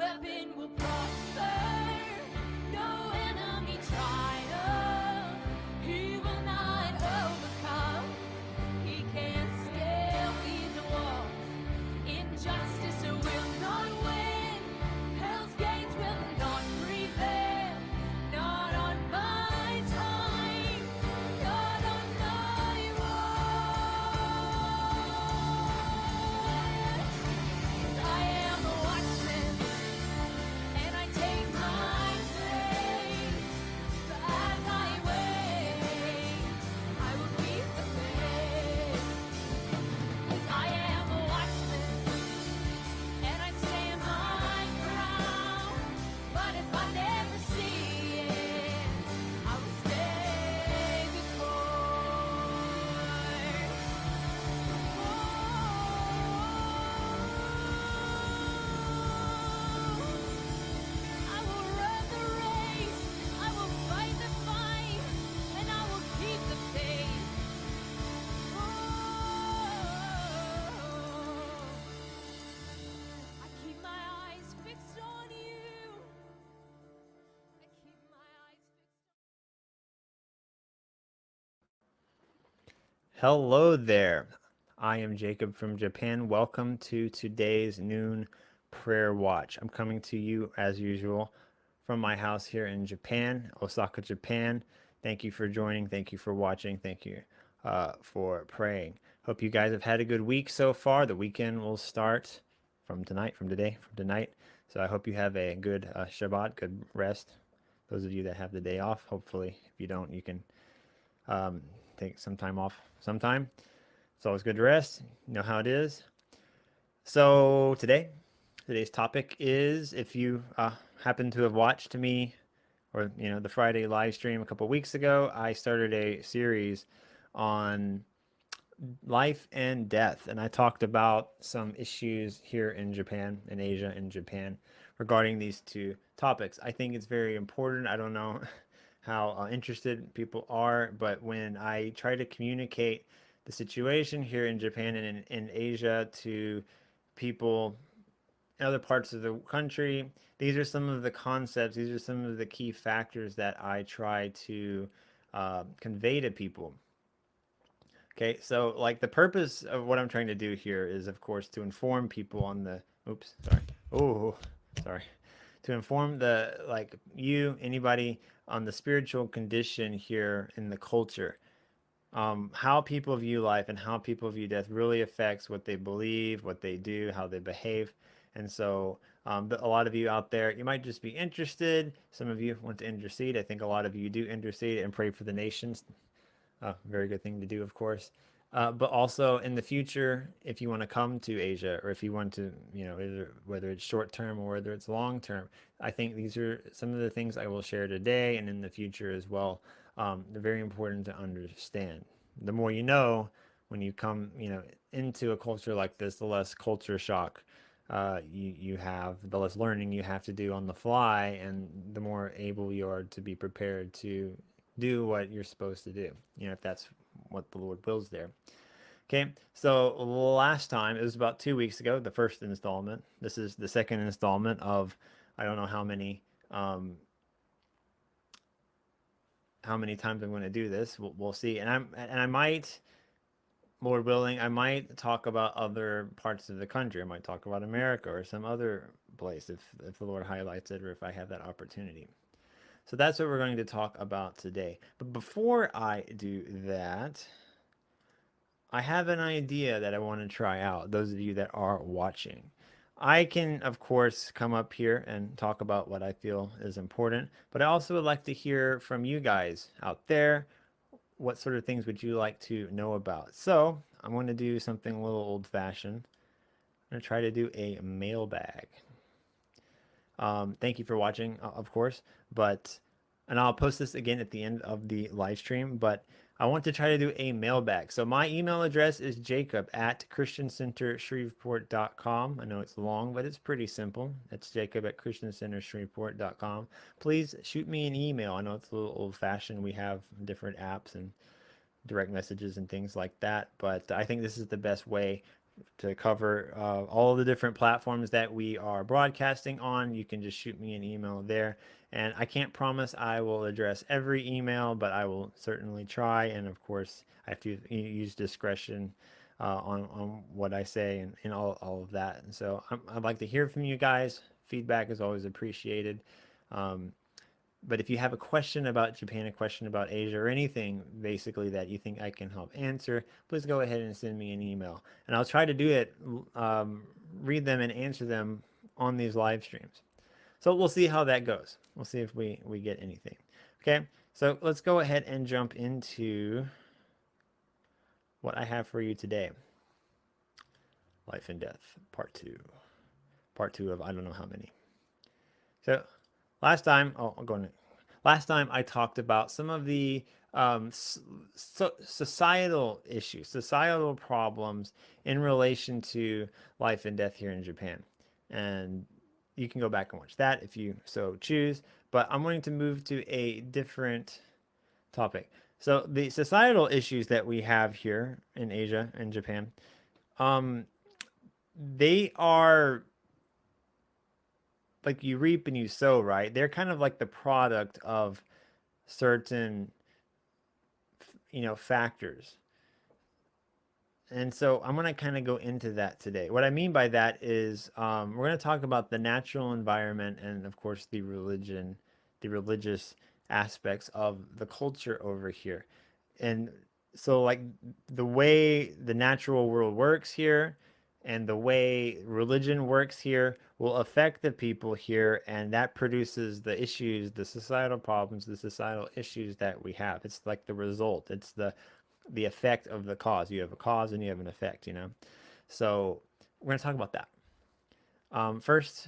weapon will prosper. No enemy triumph. He will not overcome. He can't scale these walls. Injustice will not win. Hell's gates will not prevail. Not on my time. Not on my watch. I am a watchman, and I take my place. As I wait, I will keep the faith. 'Cause I am a watchman, and I stand my ground. But if I never see it, I will stay the course. I will run the race, I will fight the fight, and I will keep the faith. I keep my eyes fixed on you. I keep my eyes fixed. Hello there. I am Jacob from Japan. Welcome to today's noon prayer watch. I'm coming to you as usual from my house here in Japan, Osaka, Japan. Thank you for joining. Thank you for watching. Thank you for praying. Hope you guys have had a good week so far. The weekend will start from tonight, from tonight. So I hope you have a good Shabbat, good rest. Those of you that have the day off, hopefully, if you don't, you can take some time off sometime. It's always good to rest. You know how it is. So today's topic is, if you happen to have watched me or the Friday live stream a couple weeks ago, I started a series on life and death, and I talked about some issues here in Japan, in Asia, in Japan, regarding these two topics. I think it's very important. I don't know how interested people are, but when I try to communicate the situation here in Japan and in Asia to people in other parts of the country, these are some of the concepts, these are some of the key factors that I try to convey to people. Okay, so like the purpose of what I'm trying to do here is, of course, to inform people on the, oops, sorry. Oh, sorry. To inform anybody on the spiritual condition here in the culture. How people view life and how people view death really affects what they believe, what they do, how they behave. And so a lot of you out there, you might just be interested. Some of you want to intercede. I think a lot of you do intercede and pray for the nations. Very good thing to do, of course. But also in the future, if you want to come to Asia, or if you want to, whether it's short term or whether it's long term, I think these are some of the things I will share today and in the future as well. They're very important to understand. The more you know, when you come, into a culture like this, the less culture shock you have, the less learning you have to do on the fly, and the more able you are to be prepared to do what you're supposed to do, if that's what the Lord wills there. Okay, so last time, it was about 2 weeks ago, the first installment. This is the second installment of, I don't know how many times I'm going to do this. We'll see. And I might, Lord willing, I might talk about other parts of the country. I might talk about America or some other place if the Lord highlights it, or if I have that opportunity. So that's what we're going to talk about today. But before I do that, I have an idea that I want to try out, those of you that are watching. I can, of course, come up here and talk about what I feel is important, but I also would like to hear from you guys out there. What sort of things would you like to know about? So I'm going to do something a little old-fashioned. I'm going to try to do a mailbag. Thank you for watching, of course, and I'll post this again at the end of the live stream, but I want to try to do a mailbag. So my email address is jacob@christiancentershreveport.com. I know it's long, but it's pretty simple. It's jacob@christiancentershreveport.com. Please shoot me an email. I know it's a little old-fashioned. We have different apps and direct messages and things like that, but I think this is the best way to cover all the different platforms that we are broadcasting on. You can just shoot me an email there. And I can't promise I will address every email, but I will certainly try. And of course, I have to use discretion on what I say and all of that. And so I'd like to hear from you guys. Feedback is always appreciated. Um, but if you have a question about Japan, a question about Asia, or anything basically that you think I can help answer, please go ahead and send me an email. And I'll try to do it, read them and answer them on these live streams. So we'll see how that goes. We'll see if we get anything. Okay, so let's go ahead and jump into what I have for you today. Life and Death, Part 2. Part 2 of I don't know how many. So last time, I'll go in. Last time I talked about some of the societal issues, societal problems in relation to life and death here in Japan. And you can go back and watch that if you so choose. But I'm going to move to a different topic. So the societal issues that we have here in Asia and Japan, um, they are like you reap and you sow, right? They're kind of like the product of certain, factors. And so I'm going to kind of go into that today. What I mean by that is we're going to talk about the natural environment and, of course, the religious aspects of the culture over here. And so, like, the way the natural world works here and the way religion works here will affect the people here, and that produces the issues, the societal problems, the societal issues that we have. It's like the result. It's the effect of the cause. You have a cause and you have an effect. So we're going to talk about that. First,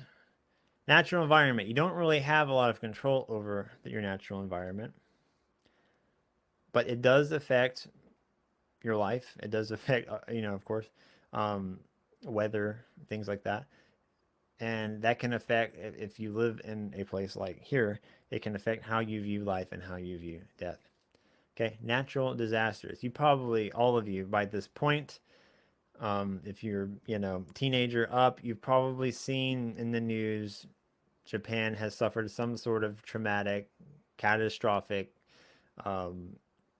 natural environment. You don't really have a lot of control over your natural environment, but it does affect your life. It does affect, of course, weather, things like that. And that can affect, if you live in a place like here, it can affect how you view life and how you view death. Okay, natural disasters. You probably, all of you, by this point, if you're, teenager up, you've probably seen in the news Japan has suffered some sort of traumatic, catastrophic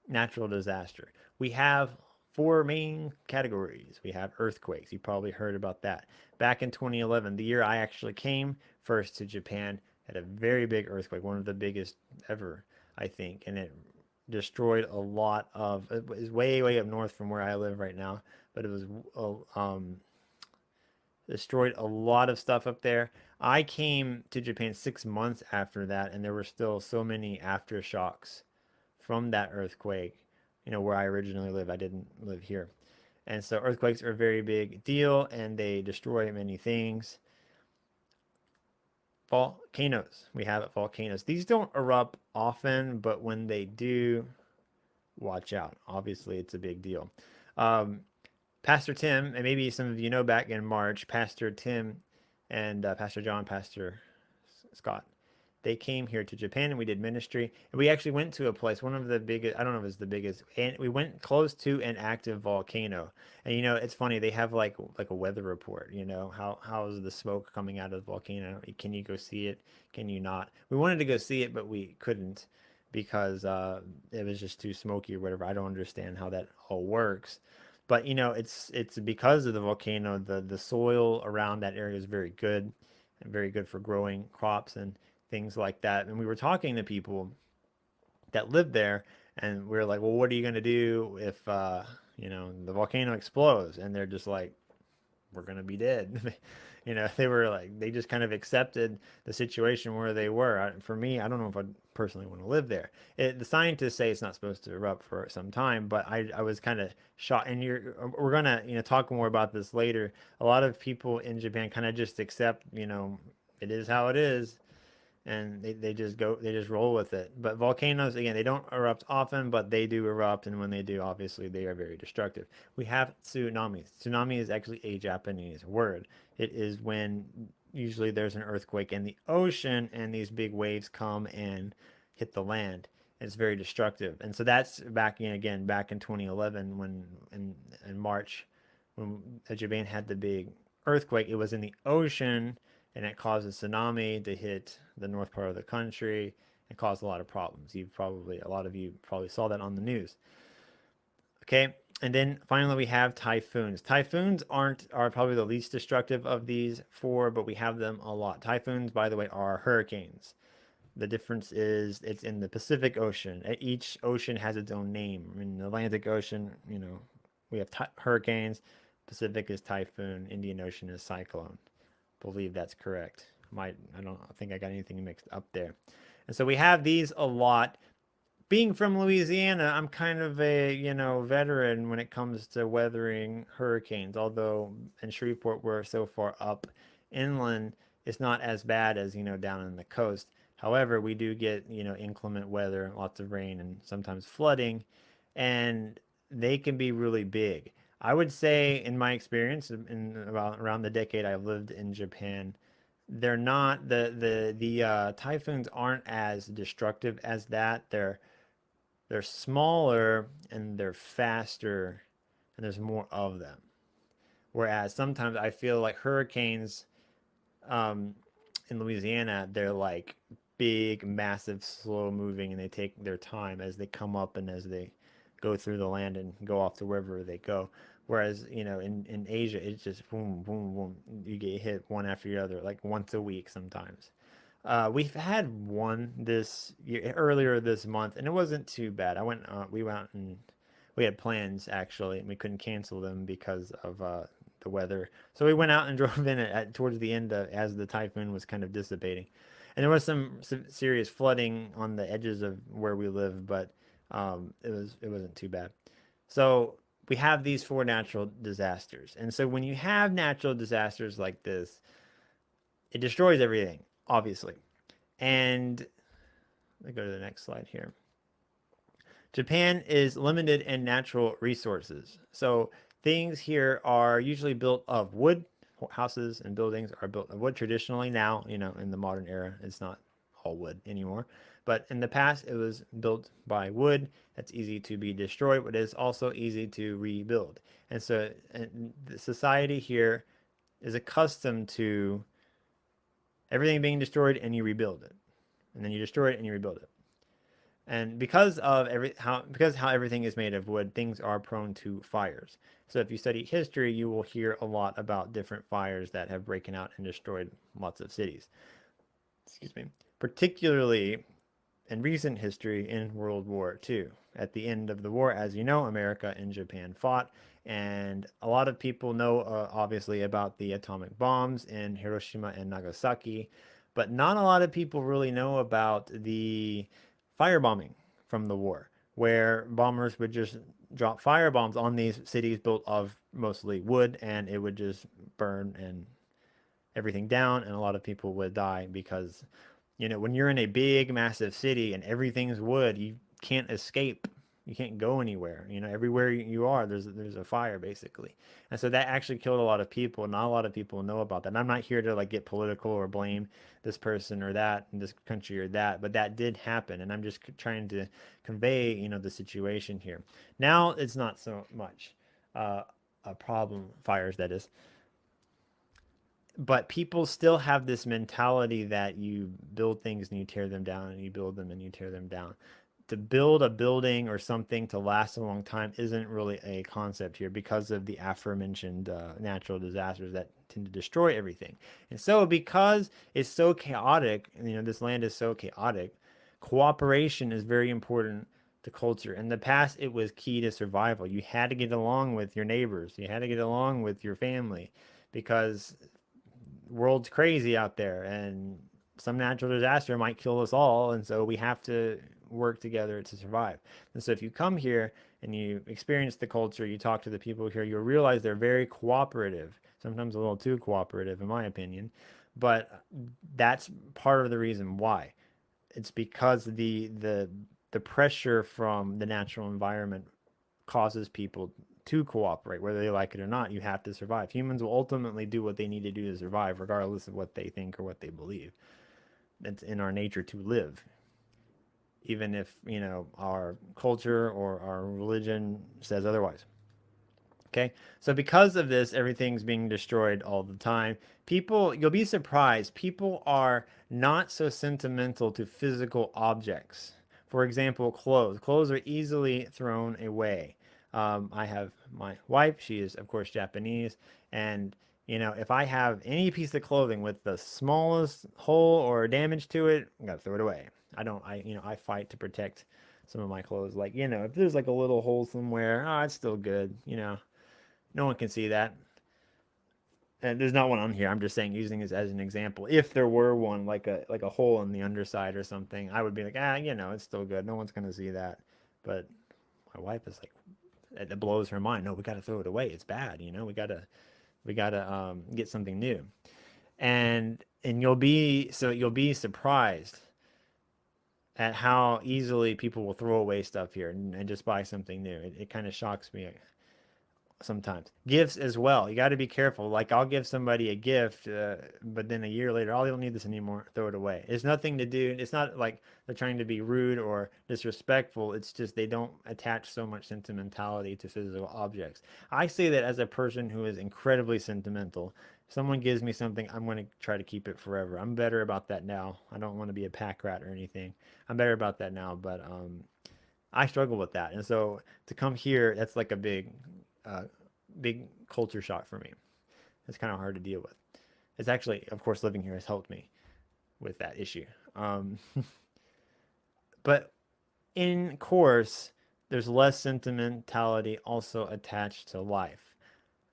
natural disaster. We have four main categories. We have earthquakes. You probably heard about that. Back in 2011, the year I actually came first to Japan, had a very big earthquake, one of the biggest ever, I think, and it destroyed a lot of. It was way, way up north from where I live right now, but it was destroyed a lot of stuff up there. I came to Japan 6 months after that, and there were still so many aftershocks from that earthquake. Where I originally live, I didn't live here. And so earthquakes are a very big deal, and they destroy many things. Volcanoes. We have volcanoes. These don't erupt often, but when they do, watch out. Obviously, it's a big deal. Pastor Tim, and maybe some of you know back in March, Pastor Tim and Pastor John, Pastor Scott, they came here to Japan and we did ministry. And we actually went to a place, one of the biggest, I don't know if it's the biggest, and we went close to an active volcano. And it's funny, they have like a weather report, how is the smoke coming out of the volcano? Can you go see it? Can you not? We wanted to go see it, but we couldn't because it was just too smoky or whatever. I don't understand how that all works. But it's because of the volcano, the soil around that area is very good and very good for growing crops and things like that. And we were talking to people that lived there, and we were like, well, what are you going to do if the volcano explodes? And they're just like, we're going to be dead. They were like, they just kind of accepted the situation where they were. For me, I don't know if I'd personally want to live there. The scientists say it's not supposed to erupt for some time, but I was kind of shocked. And we're going to, talk more about this later. A lot of people in Japan kind of just accept, it is how it is, and they just roll with it. But volcanoes, again, they don't erupt often, but they do erupt, and when they do, obviously they are very destructive. We have tsunamis. Tsunami is actually a Japanese word. It is when usually there's an earthquake in the ocean and these big waves come and hit the land. It's very destructive. And so that's back in 2011 when in March when Japan had the big earthquake, it was in the ocean and it caused a tsunami to hit the north part of the country and caused a lot of problems. A lot of you probably saw that on the news. Okay, and then finally we have typhoons. Typhoons are probably the least destructive of these four, but we have them a lot. Typhoons, by the way, are hurricanes. The difference is it's in the Pacific Ocean. Each ocean has its own name. In the Atlantic Ocean, we have hurricanes. Pacific is typhoon. Indian Ocean is cyclone. Believe that's correct. I don't think I got anything mixed up there. And so we have these a lot. Being from Louisiana, I'm kind of a, veteran when it comes to weathering hurricanes. Although in Shreveport we're so far up inland, it's not as bad as, down in the coast. However, we do get, inclement weather, lots of rain and sometimes flooding, and they can be really big. I would say in my experience in about around the decade I've lived in Japan, they're not the typhoons aren't as destructive as that. They're smaller and they're faster and there's more of them. Whereas sometimes I feel like hurricanes um, in Louisiana, they're like big, massive, slow moving, and they take their time as they come up and as they go through the land and go off to wherever they go. Whereas, in Asia, it's just boom, boom, boom. You get hit one after the other, like once a week sometimes. We've had one this year, earlier this month, and it wasn't too bad. We went and we had plans actually, and we couldn't cancel them because of the weather. So we went out and drove in towards the end as the typhoon was kind of dissipating, and there was some serious flooding on the edges of where we live, but it wasn't too bad. So we have these four natural disasters, and so when you have natural disasters like this, it destroys everything, obviously. And let me go to the next slide here. Japan is limited in natural resources. So things here are usually built of wood. Houses and buildings are built of wood traditionally. Now, in the modern era, it's not all wood anymore. But in the past, it was built by wood. That's easy to be destroyed, but it's also easy to rebuild. And so the society here is accustomed to everything being destroyed and you rebuild it. And then you destroy it and you rebuild it. And because of how everything is made of wood, things are prone to fires. So if you study history, you will hear a lot about different fires that have broken out and destroyed lots of cities. Excuse me. Particularly in recent history in World War II. At the end of the war, as you know, America and Japan fought, and a lot of people know obviously about the atomic bombs in Hiroshima and Nagasaki, but not a lot of people really know about the firebombing from the war, where bombers would just drop firebombs on these cities built of mostly wood, and it would just burn and everything down, and a lot of people would die because, when you're in a big, massive city and everything's wood, you can't escape. You can't go anywhere. Everywhere you are, there's a fire basically, and so that actually killed a lot of people. Not a lot of people know about that. And I'm not here to like get political or blame this person or that in this country or that, but that did happen, and I'm just trying to convey, the situation here. Now it's not so much a problem, fires that is, but people still have this mentality that you build things and you tear them down and you build them and you tear them down. To build a building or something to last a long time isn't really a concept here because of the aforementioned natural disasters that tend to destroy everything. And so because it's so chaotic, this land is so chaotic, cooperation is very important to culture. In the past, it was key to survival. You had to get along with your neighbors. You had to get along with your family because world's crazy out there and some natural disaster might kill us all, and so we have to work together to survive. And so if you come here and you experience the culture, you talk to the people here, you'll realize they're very cooperative, sometimes a little too cooperative in my opinion, but that's part of the reason why. It's because the pressure from the natural environment causes people to cooperate, whether they like it or not. You have to survive. Humans will ultimately do what they need to do to survive, regardless of what they think or what they believe. It's in our nature to live, even if our culture or our religion says otherwise. Okay, so because of this, everything's being destroyed all the time. You'll be surprised, people are not so sentimental to physical objects. For example, clothes. Clothes are easily thrown away. I have my wife, she is, of course, Japanese, and if I have any piece of clothing with the smallest hole or damage to it, I gotta throw it away. I don't, I fight to protect some of my clothes. Like, if there's like a little hole somewhere, it's still good. No one can see that. And there's not one on here. I'm just saying, using this as an example. If there were one, like a hole in the underside or something, I would be like, it's still good. No one's gonna see that. But my wife is like, it blows her mind. No, we gotta throw it away. It's bad. We gotta get something new. And you'll be surprised at how easily people will throw away stuff here and just buy something new. It kind of shocks me sometimes. Gifts as well. You got to be careful. Like, I'll give somebody a gift, but then a year later, oh, they don't need this anymore. Throw it away. It's nothing to do. It's not like they're trying to be rude or disrespectful. It's just they don't attach so much sentimentality to physical objects. I say that as a person who is incredibly sentimental. If someone gives me something, I'm going to try to keep it forever. I'm better about that now. I don't want to be a pack rat or anything. I'm better about that now, but I struggle with that. And so to come here, that's like a uh, big culture shock for me. It's kind of hard to deal with. It's actually, of course, living here has helped me with that issue. Um, but in course, there's less sentimentality also attached to life.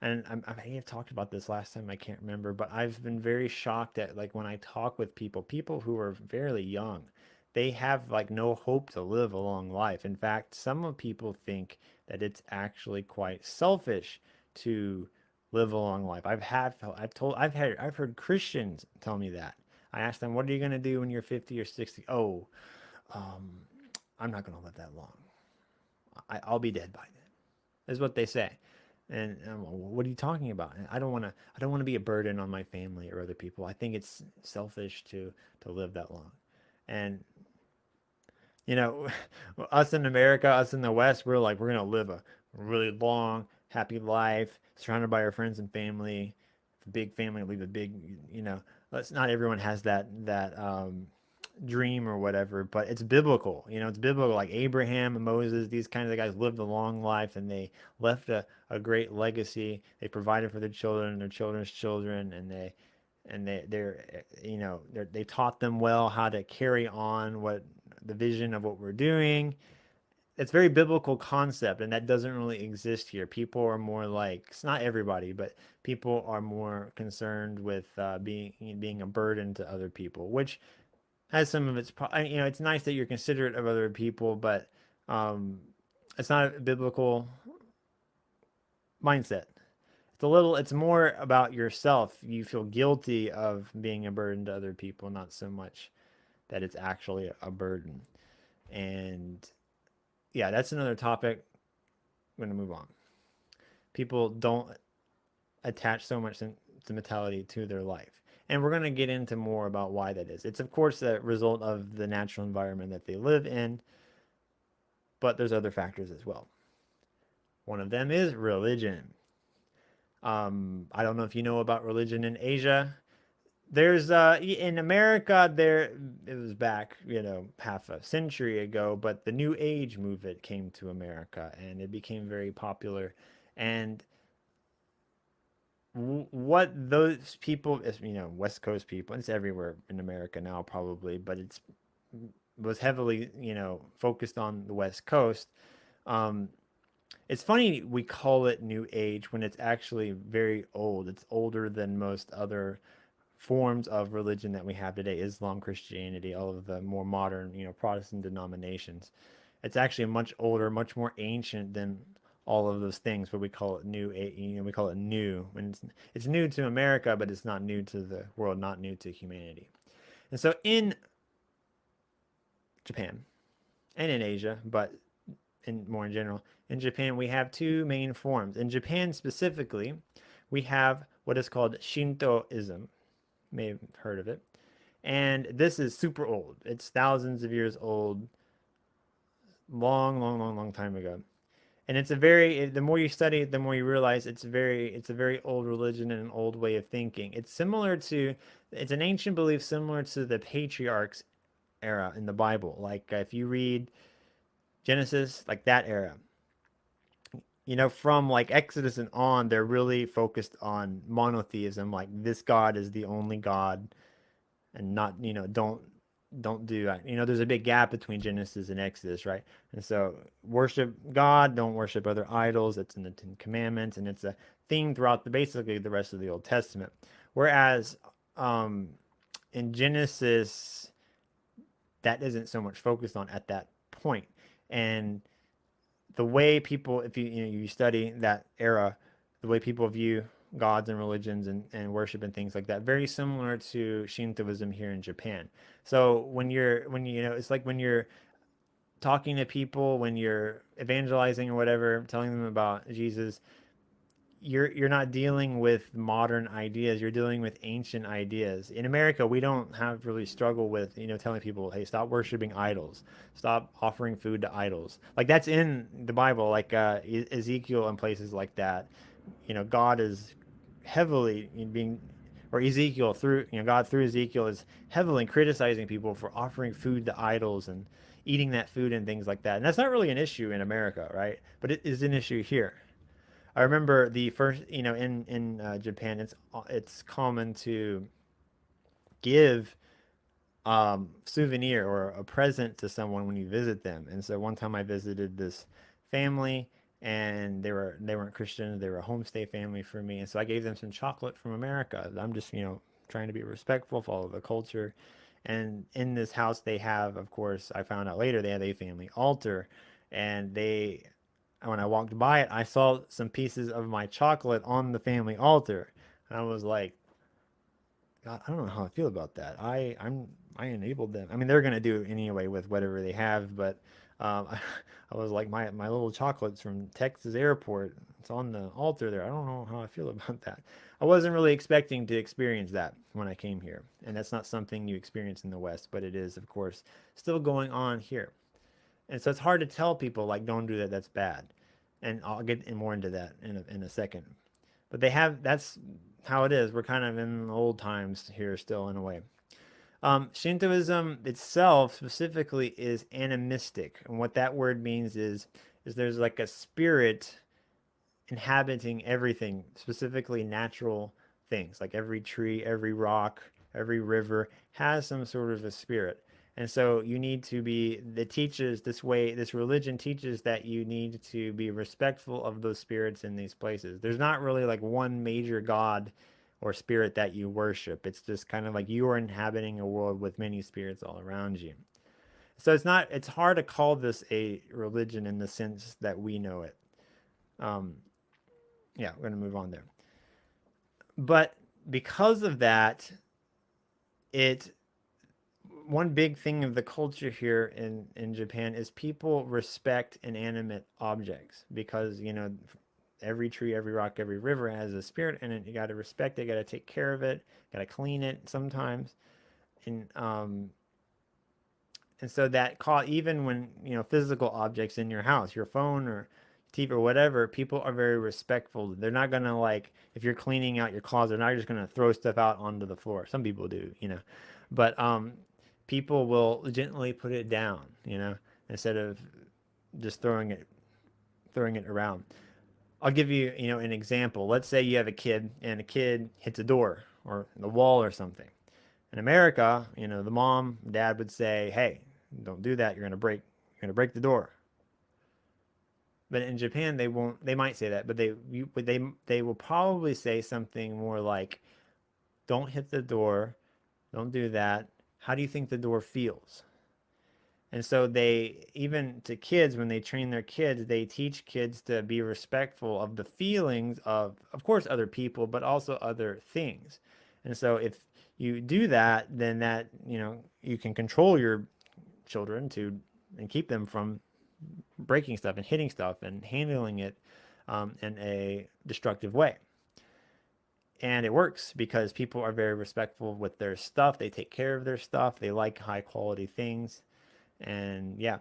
And I may have talked about this last time, I can't remember, but I've been very shocked at, like, when I talk with people who are fairly young, they have like no hope to live a long life. In fact, some of people think that it's actually quite selfish to live a long life. I've heard Christians tell me that. I asked them, "What are you going to do when you're 50 or 60?" Oh, um, I'm not going to live that long. I'll be dead by then. Is what they say. And what are you talking about? And I don't want to. I don't want to be a burden on my family or other people. I think it's selfish to live that long. And you know, us in America, us in the West, we're gonna live a really long, happy life, surrounded by our friends and family. A big family, leave a big, Let's not everyone has that dream or whatever, but it's biblical. It's biblical. Like Abraham and Moses, these kinds of guys lived a long life and they left a great legacy. They provided for their children, their children's children, and they taught them well how to carry on what the vision of what we're doing. It's very biblical concept, and that doesn't really exist here. People are more like, it's not everybody, but people are more concerned with being a burden to other people, which has some of its, it's nice that you're considerate of other people, but um, it's not a biblical mindset. It's more about yourself. You feel guilty of being a burden to other people, not so much that it's actually a burden. And yeah, that's another topic. I'm going to move on. People don't attach so much sentimentality to their life. And we're going to get into more about why that is. It's, of course, a result of the natural environment that they live in, but there's other factors as well. One of them is religion. I don't know if you know about religion in Asia. There's in America, there it was back, half a century ago, but the New Age movement came to America and it became very popular. And what those people, West Coast people, it's everywhere in America now probably, but was heavily, focused on the West Coast. Um, it's funny we call it New Age when it's actually very old. It's older than most other forms of religion that we have today: Islam, Christianity, all of the more modern, Protestant denominations. It's actually much older, much more ancient than all of those things, but we call it new. We call it new when it's new to America, but it's not new to the world, not new to humanity. And so in Japan and in Asia, but more in general, in Japan we have two main forms. In Japan specifically, we have what is called Shintoism. You may have heard of it. And this is super old. It's thousands of years old, long, long, long, long time ago. And it's a very, the more you study it, the more you realize it's a very old religion and an old way of thinking. It's similar to, it's an ancient belief similar to the patriarchs era in the Bible. Like if you read Genesis, like that era, from like Exodus and on, they're really focused on monotheism. Like this God is the only God, and not, don't do that. There's a big gap between Genesis and Exodus, right? And so worship God, don't worship other idols. It's in the Ten Commandments, and it's a theme throughout basically the rest of the Old Testament. Whereas um, in Genesis, that isn't so much focused on at that point. And the way people, if you study that era, the way people view gods and religions and worship and things like that, very similar to Shintoism here in Japan. So it's like when you're talking to people, when you're evangelizing or whatever, telling them about Jesus, you're not dealing with modern ideas. You're dealing with ancient ideas. In America, we don't have really struggle with telling people, hey, stop worshiping idols, stop offering food to idols. Like that's in the Bible, like Ezekiel and places like that. God is heavily being, or Ezekiel through God through Ezekiel is heavily criticizing people for offering food to idols and eating that food and things like that. And that's not really an issue in America, right? But it is an issue here. I remember the first, in Japan, it's common to give souvenir or a present to someone when you visit them. And so one time I visited this family, and they weren't Christians. They were a homestay family for me, and so I gave them some chocolate from America. I'm just trying to be respectful, follow the culture. And in this house, they have, of course, I found out later, they have a family altar, and when I walked by it, I saw some pieces of my chocolate on the family altar, and I was like, God, I don't know how I feel about that. I enabled them. I mean, they're gonna do it anyway with whatever they have, but I was like, my little chocolates from Texas airport. It's on the altar there. I don't know how I feel about that. I wasn't really expecting to experience that when I came here, and that's not something you experience in the West, but it is, of course, still going on here. And so it's hard to tell people like, don't do that. That's bad. And I'll get more into that in a second. But that's how it is. We're kind of in old times here still in a way. Shintoism itself specifically is animistic, and what that word means is there's like a spirit inhabiting everything, specifically natural things. Like every tree, every rock, every river has some sort of a spirit. And so you need to be, it teaches this way, this religion teaches that you need to be respectful of those spirits in these places. There's not really like one major god or spirit that you worship. It's just kind of like you are inhabiting a world with many spirits all around you. So it's hard to call this a religion in the sense that we know it. Um, yeah, we're going to move on there. But because of that, it one big thing of the culture here in Japan is people respect inanimate objects because every tree, every rock, every river has a spirit in it. You got to respect it. You got to take care of it. Got to clean it sometimes, and so that call even when physical objects in your house, your phone or TV or whatever, people are very respectful. They're not gonna like if you're cleaning out your closet, they're not just gonna throw stuff out onto the floor. Some people do. But people will gently put it down, instead of just throwing it around. I'll give you an example. Let's say you have a kid and a kid hits a door or the wall or something. In America, the mom, dad would say, "Hey, don't do that. You're gonna break the door." But in Japan, they won't. They might say that, but they will probably say something more like, "Don't hit the door. Don't do that. How do you think the door feels?" And so they, even to kids, when they train their kids, they teach kids to be respectful of the feelings of course, other people, but also other things. And so if you do that, then you can control your children and keep them from breaking stuff and hitting stuff and handling it in a destructive way. And it works because people are very respectful with their stuff. They take care of their stuff. They like high quality things. And yeah,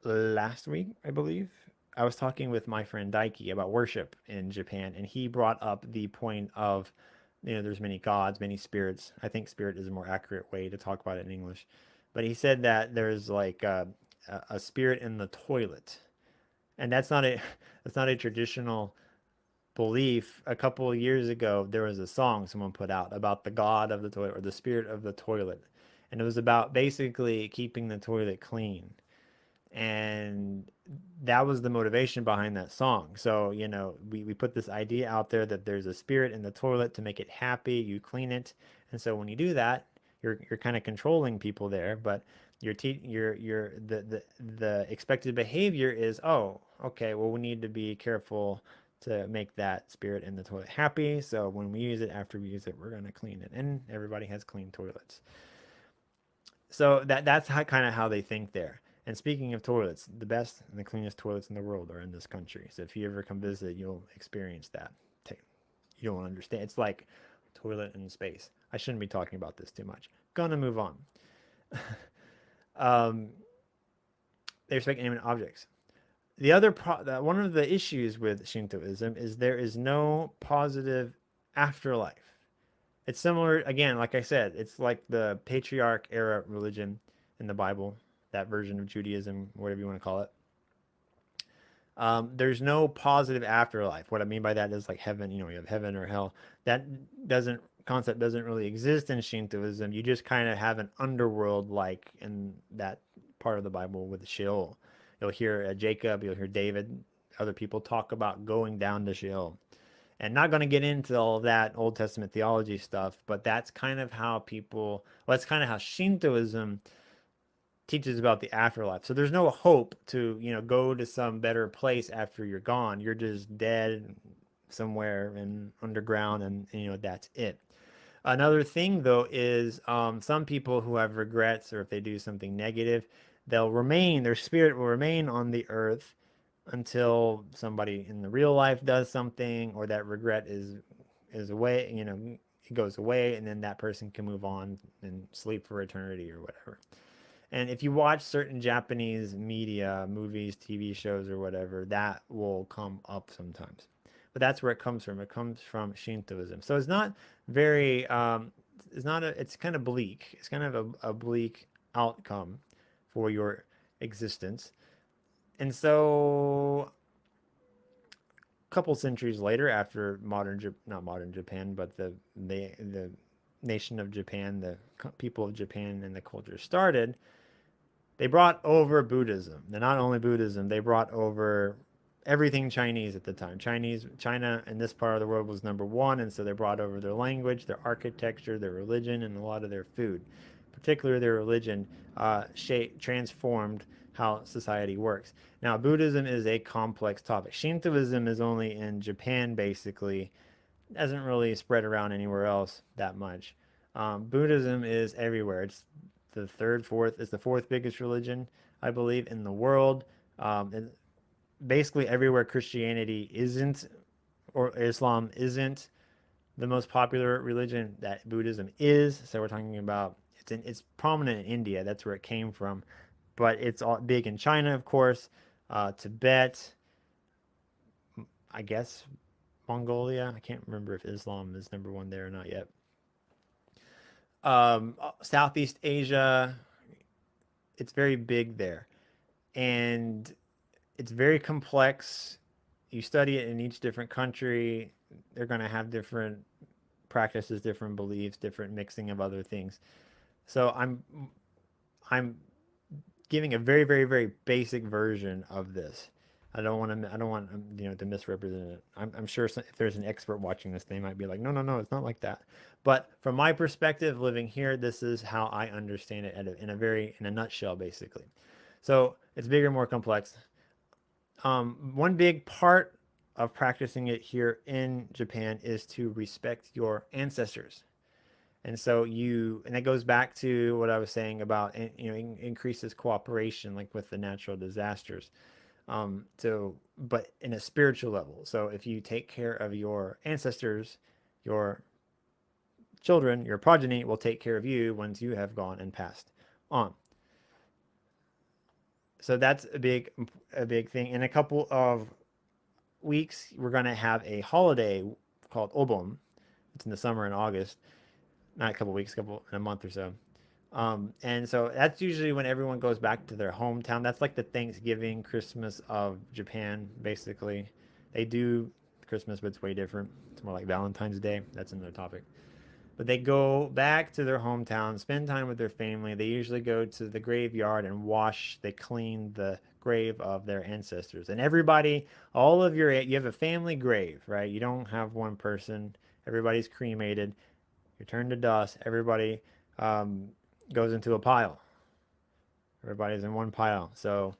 last week, I believe, I was talking with my friend Daiki about worship in Japan, and he brought up the point of, there's many gods, many spirits. I think spirit is a more accurate way to talk about it in English. But he said that there's like a spirit in the toilet, and that's not a traditional belief. A couple of years ago, there was a song someone put out about the god of the toilet or the spirit of the toilet, and it was about basically keeping the toilet clean. And that was the motivation behind that song. So, we put this idea out there that there's a spirit in the toilet to make it happy. You clean it. And so when you do that, you're kind of controlling people there, but the expected behavior is, oh, okay, well, we need to be careful to make that spirit in the toilet happy. So when we use it, after we use it, we're going to clean it. And everybody has clean toilets. So that's kind of how they think there. And speaking of toilets, the best and the cleanest toilets in the world are in this country. So if you ever come visit, you'll experience that. You don't understand. It's like toilet in space. I shouldn't be talking about this too much. Gonna move on. um, they respect inanimate objects. One of the issues with Shintoism is there is no positive afterlife. It's similar, again, like I said, it's like the patriarch era religion in the Bible, that version of Judaism, whatever you want to call it. There's no positive afterlife. What I mean by that is like heaven, you have heaven or hell. That concept doesn't really exist in Shintoism. You just kind of have an underworld like in that part of the Bible with Sheol. You'll hear Jacob, you'll hear David, other people talk about going down to Sheol. And not going to get into all of that Old Testament theology stuff, but that's kind of how that's kind of how Shintoism teaches about the afterlife. So there's no hope to, go to some better place after you're gone. You're just dead somewhere and underground, and that's it. Another thing though is some people who have regrets, or if they do something negative, their spirit will remain on the earth until somebody in the real life does something, or that regret is away, it goes away, and then that person can move on and sleep for eternity or whatever. And if you watch certain Japanese media, movies, TV shows, or whatever, that will come up sometimes. But that's where it comes from. It comes from Shintoism. So it's not very, it's kind of bleak. It's kind of a bleak outcome for your existence. And so a couple centuries later, after not modern Japan, but the nation of Japan, the people of Japan and the culture started, they brought over Buddhism. And not only Buddhism, they brought over everything Chinese at the time. China in this part of the world was number one, and so they brought over their language, their architecture, their religion, and a lot of their food. Particularly their religion transformed how society works. Now, Buddhism is a complex topic. Shintoism is only in Japan, basically. It hasn't really spread around anywhere else that much. Buddhism is everywhere. It's the fourth biggest religion, I believe, in the world. And basically everywhere Christianity isn't, or Islam isn't the most popular religion, that Buddhism is. So we're talking about it's prominent in India. That's where it came from, but it's all big in China, of course, Tibet, I guess Mongolia. I can't remember if Islam is number one there or not yet. Southeast Asia, it's very big there, and it's very complex. You study it in each different country. They're going to have different practices, different beliefs, different mixing of other things. So I'm giving a very, very, very basic version of this. I don't want to misrepresent it. I'm sure if there's an expert watching this, they might be like, no, no, no, it's not like that. But from my perspective, living here, this is how I understand it in a nutshell, basically. So it's bigger, more complex. One big part of practicing it here in Japan is to respect your ancestors. And so and that goes back to what I was saying about, increases cooperation, like with the natural disasters. But in a spiritual level. So if you take care of your ancestors, your children, your progeny will take care of you once you have gone and passed on. So that's a big thing. In a couple of weeks, we're gonna have a holiday called Obon. It's in the summer in August, not a couple weeks, couple in a month or so. And so that's usually when everyone goes back to their hometown. That's like the Thanksgiving, Christmas of Japan, basically. They do Christmas, but it's way different. It's more like Valentine's Day. That's another topic. But they go back to their hometown, spend time with their family. They usually go to the graveyard and they clean the grave of their ancestors. And everybody, you have a family grave, right? You don't have one person. Everybody's cremated. You're turned to dust. Everybody um, goes into a pile. Everybody's in one pile. So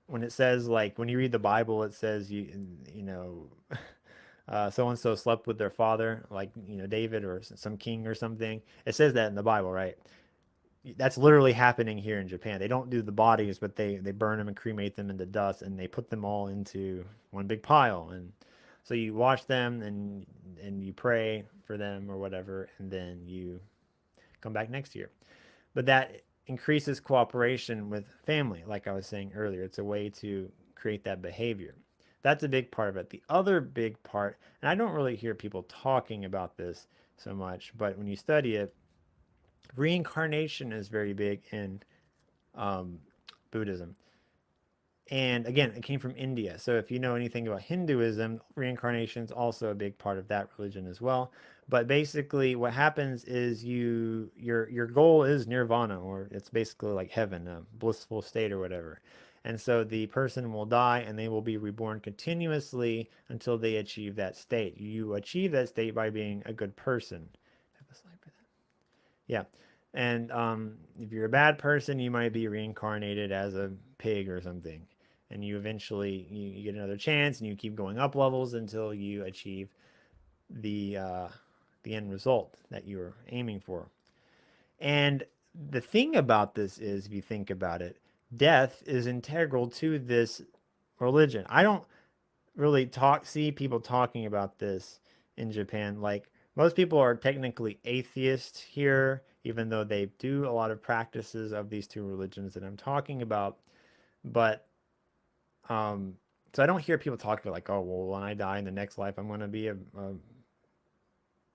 when it says, like, when you read the Bible, it says you know so and so slept with their father, like, David or some king or something. It says that in the Bible, right? That's literally happening here in Japan. They don't do the bodies, but they burn them and cremate them into dust, and they put them all into one big pile. And so you wash them and you pray for them or whatever, and then you come back next year. But that increases cooperation with family, like I was saying earlier. It's a way to create that behavior. That's a big part of it. The other big part, and I don't really hear people talking about this so much, but when you study it, reincarnation is very big in um, Buddhism. And again, it came from India. So if you know anything about Hinduism, reincarnation is also a big part of that religion as well. But basically, what happens is your goal is nirvana, or it's basically like heaven, a blissful state or whatever. And so the person will die and they will be reborn continuously until they achieve that state. You achieve that state by being a good person. Have a slide for that. Yeah. And if you're a bad person, you might be reincarnated as a pig or something. And you eventually you get another chance, and you keep going up levels until you achieve the uh, the end result that you were aiming for. And the thing about this is, if you think about it, death is integral to this religion. I don't really see people talking about this in Japan. Like, most people are technically atheist here, even though they do a lot of practices of these two religions that I'm talking about. But um, so I don't hear people talking like, oh, well, when I die in the next life, I'm going to be a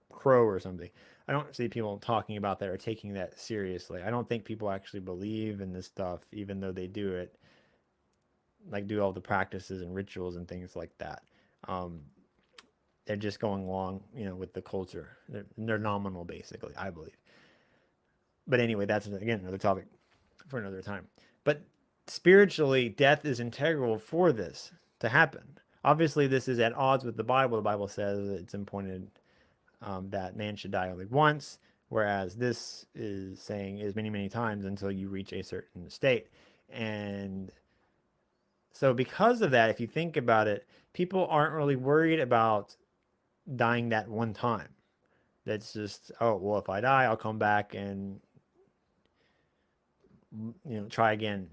crow or something. I don't see people talking about that or taking that seriously. I don't think people actually believe in this stuff, even though they do it, like do all the practices and rituals and things like that. Um, they're just going along, with the culture. They're nominal, basically, I believe. But anyway, that's again another topic for another time. But spiritually, death is integral for this to happen. Obviously, this is at odds with the Bible. The Bible says it's important that man should die only once, whereas this is saying is many, many times until you reach a certain state. And so, because of that, if you think about it, people aren't really worried about dying that one time. That's just, oh, well, if I die, I'll come back and try again,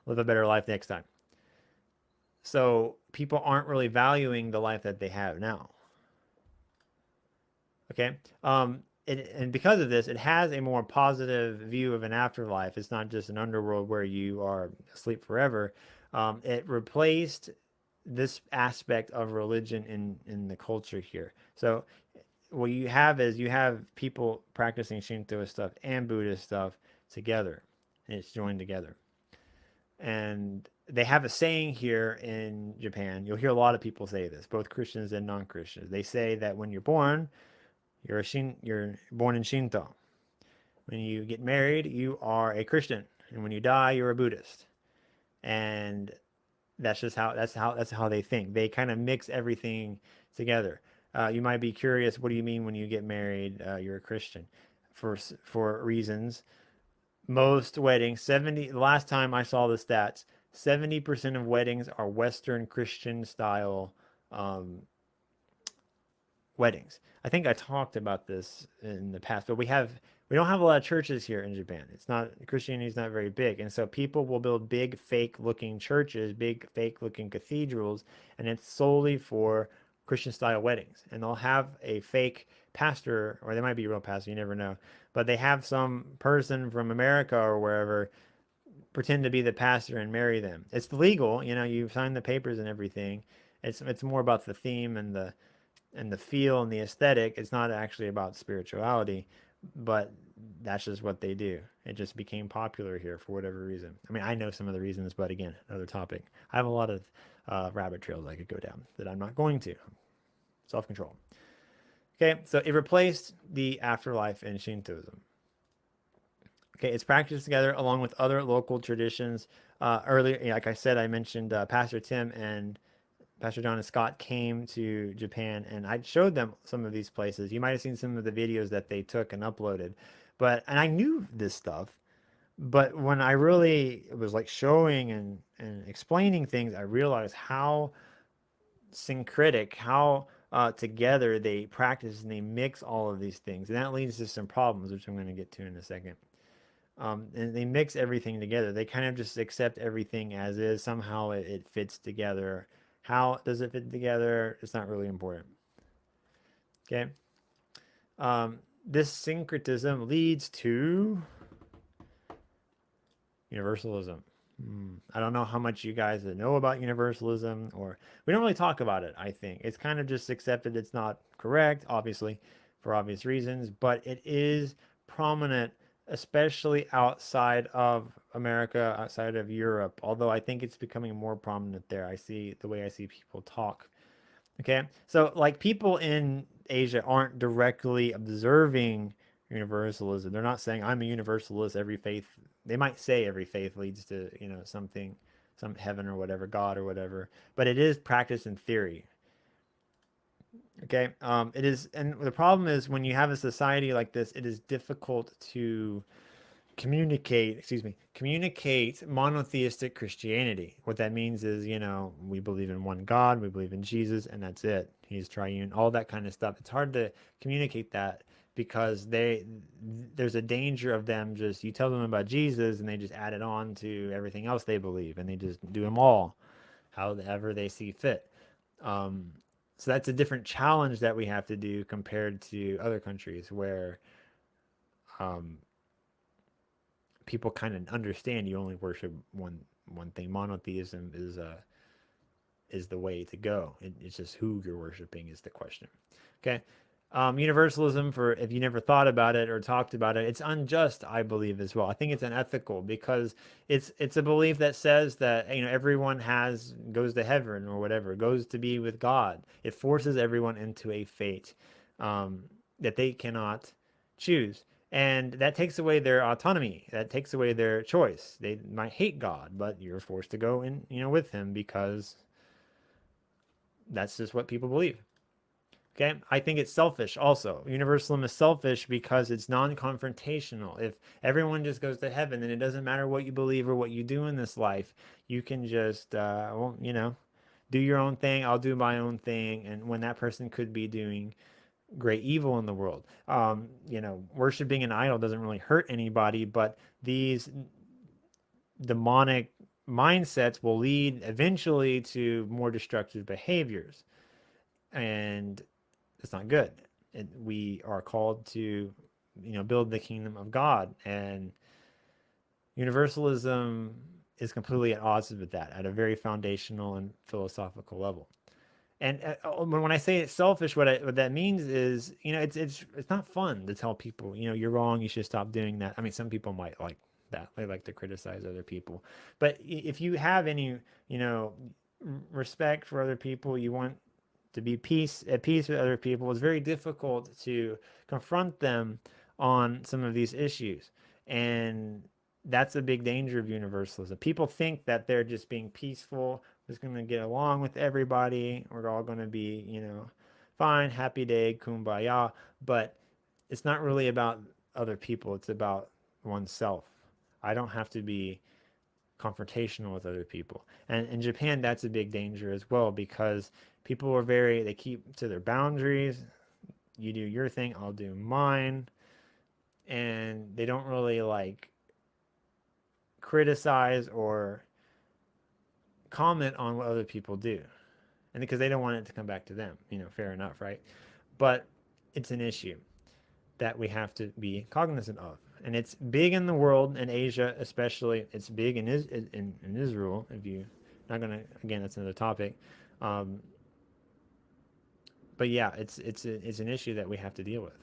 live a better life next time. So people aren't really valuing the life that they have now. Okay. And because of this, it has a more positive view of an afterlife. It's not just an underworld where you are asleep forever. It replaced this aspect of religion in the culture here. So what you have is you have people practicing Shinto stuff and Buddhist stuff together, and it's joined together. And they have a saying here in Japan. You'll hear a lot of people say this, both Christians and non-Christians. They say that when you're born, you're born in Shinto. When you get married, you are a Christian, and when you die, you're a Buddhist. And that's how they think. They kind of mix everything together. You might be curious, what do you mean when you get married, you're a Christian? For reasons. Most weddings, the last time I saw the stats, 70% of weddings are Western Christian style um, weddings. I think I talked about this in the past, but we don't have a lot of churches here in Japan. It's not Christianity is not very big, and so people will build big fake looking churches, big fake looking cathedrals, and it's solely for Christian style weddings. And they'll have a fake pastor, or they might be a real pastor, you never know, but they have some person from America or wherever pretend to be the pastor and marry them. It's legal, you sign the papers and everything. It's more about the theme and the feel and the aesthetic. It's not actually about spirituality, but that's just what they do. It just became popular here for whatever reason. I mean, I know some of the reasons, but again, another topic. I have a lot of rabbit trails I could go down that I'm not going to. Self control. Okay, so it replaced the afterlife in Shintoism. Okay, it's practiced together along with other local traditions. Earlier, like I said, I mentioned Pastor Tim and Pastor John and Scott came to Japan, and I showed them some of these places. You might have seen some of the videos that they took and uploaded, and I knew this stuff, but when I really was like showing and explaining things, I realized how syncretic, how together they practice and they mix all of these things, and that leads to some problems, which I'm going to get to in a second. And they mix everything together. They kind of just accept everything as is. Somehow it fits together. How does it fit together? It's not really important. Okay. This syncretism leads to Universalism. I don't know how much you guys know about Universalism, or we don't really talk about it, I think. It's kind of just accepted. It's not correct, obviously, for obvious reasons, but it is prominent, especially outside of America, outside of Europe, although I think it's becoming more prominent there. I see the way I see people talk. Okay, so like people in Asia aren't directly observing universalism. They're not saying I'm a universalist. Every faith, they might say every faith leads to something, some heaven or whatever, God or whatever. But it is practiced in theory. Okay, it is, and the problem is when you have a society like this, it is difficult to communicate monotheistic Christianity. What that means is, we believe in one God, we believe in Jesus, and that's it. He's triune, all that kind of stuff. It's hard to communicate that because there's a danger of them just, you tell them about Jesus and they just add it on to everything else they believe, and they just do them all however they see fit. So that's a different challenge that we have to do compared to other countries where um, people kind of understand you only worship one thing. Monotheism is the way to go. It's just who you're worshiping is the question. Okay. Universalism, for if you never thought about it or talked about it, it's unjust, I believe, as well. I think it's unethical because it's a belief that says that everyone goes to heaven or whatever, goes to be with God. It forces everyone into a fate that they cannot choose. And that takes away their autonomy. That takes away their choice. They might hate God, but you're forced to go in, with him because that's just what people believe. Okay, I think it's selfish also. Universalism is selfish because it's non-confrontational. If everyone just goes to heaven, then it doesn't matter what you believe or what you do in this life. You can just, do your own thing. I'll do my own thing. And when that person could be doing great evil in the world, worshiping an idol doesn't really hurt anybody, but these demonic mindsets will lead eventually to more destructive behaviors. And it's not good. We are called to, build the kingdom of God, and universalism is completely at odds with that at a very foundational and philosophical level. And when I say it's selfish, what that means is, it's not fun to tell people, you're wrong, you should stop doing that. I mean, some people might like that; they like to criticize other people. But if you have any, respect for other people, you want to be at peace with other people, it's very difficult to confront them on some of these issues. And that's a big danger of universalism. People think that they're just being peaceful, just going to get along with everybody. We're all going to be, fine, happy day, kumbaya. But it's not really about other people. It's about oneself. I don't have to be confrontational with other people. And in Japan, that's a big danger as well because people are they keep to their boundaries. You do your thing, I'll do mine. And they don't really like criticize or comment on what other people do. And because they don't want it to come back to them, fair enough, right? But it's an issue that we have to be cognizant of. and it's big in the world, in Asia especially. It's big in Israel. If you not gonna, again, that's another topic. Um, but yeah, it's an issue that we have to deal with.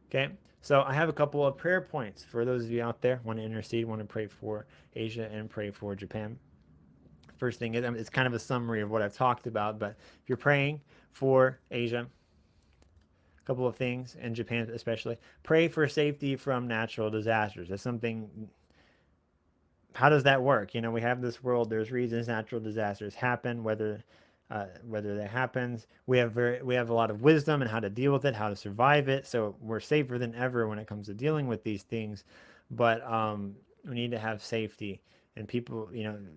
Okay, so I have a couple of prayer points for those of you out there want to intercede, want to pray for Asia and pray for Japan. First thing is, it's kind of a summary of what I've talked about, but if you're praying for Asia, a couple of things, and Japan especially, pray for safety from natural disasters. That's something. How does that work? You know, we have this world. There's reasons natural disasters happen, whether that happens. We have a lot of wisdom in how to deal with it, how to survive it. So we're safer than ever when it comes to dealing with these things. But we need to have safety, and people,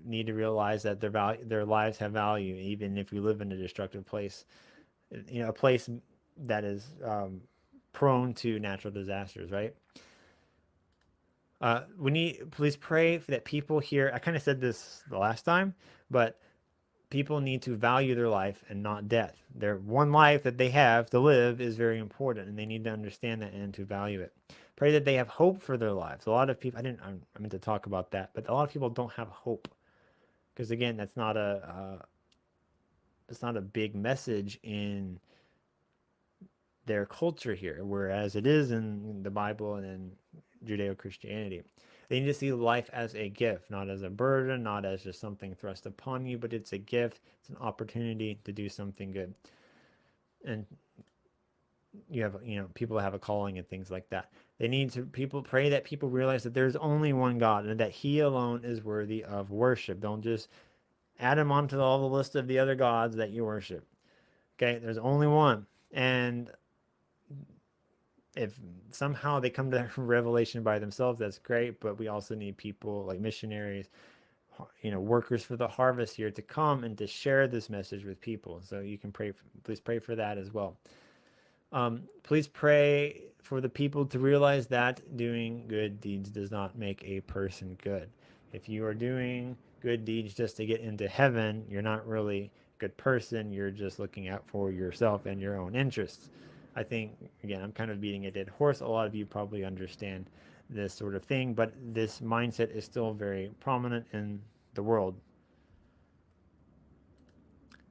need to realize that their lives have value, even if we live in a destructive place. A place that is prone to natural disasters, right? Please pray that people here. I kind of said this the last time, but people need to value their life and not death. Their one life that they have to live is very important, and they need to understand that and to value it. Pray that they have hope for their lives. A lot of people, I meant to talk about that, but a lot of people don't have hope because again, it's not a big message in their culture here, whereas it is in the Bible and in Judeo-Christianity. They need to see life as a gift, not as a burden, not as just something thrust upon you, but it's a gift. It's an opportunity to do something good. And people have a calling and things like that. People pray that people realize that there's only one God and that He alone is worthy of worship. Don't just add Him onto all the list of the other gods that you worship. Okay, there's only one. And if somehow they come to that revelation by themselves, that's great. But we also need people like missionaries, workers for the harvest here to come and to share this message with people. So you can please pray for that as well. Please pray for the people to realize that doing good deeds does not make a person good. If you are doing good deeds just to get into heaven, you're not really a good person. You're just looking out for yourself and your own interests. I think, again, I'm kind of beating a dead horse. A lot of you probably understand this sort of thing, but this mindset is still very prominent in the world.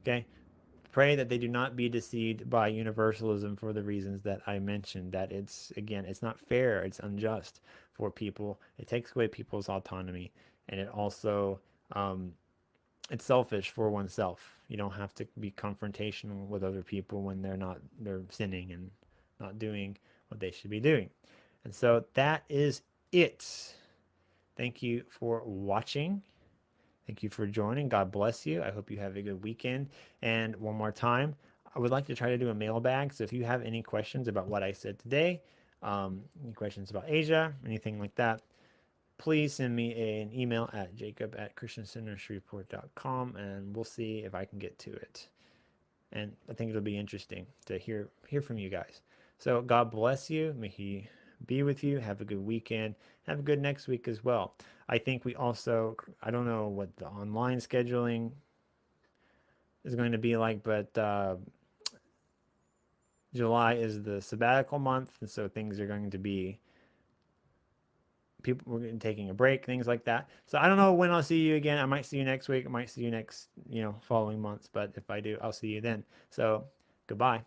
Okay? Pray that they do not be deceived by universalism for the reasons that I mentioned, that it's not fair, it's unjust for people. It takes away people's autonomy, and it also it's selfish for oneself. You don't have to be confrontational with other people when they're sinning and not doing what they should be doing. And so that is it. Thank you for watching. Thank you for joining. God bless you. I hope you have a good weekend. And one more time, I would like to try to do a mailbag. So if you have any questions about what I said today, any questions about Asia, anything like that, please send me an email at jacob@christiancentershreveport.com, and we'll see if I can get to it. And I think it'll be interesting to hear from you guys. So God bless you. May He be with you. Have a good weekend. Have a good next week as well. I think we also, I don't know what the online scheduling is going to be like, but July is the sabbatical month, and so things are going to be we're taking a break, things like that. So I don't know when I'll see you again. I might see you next week. I might see you next, following months. But if I do, I'll see you then. So goodbye.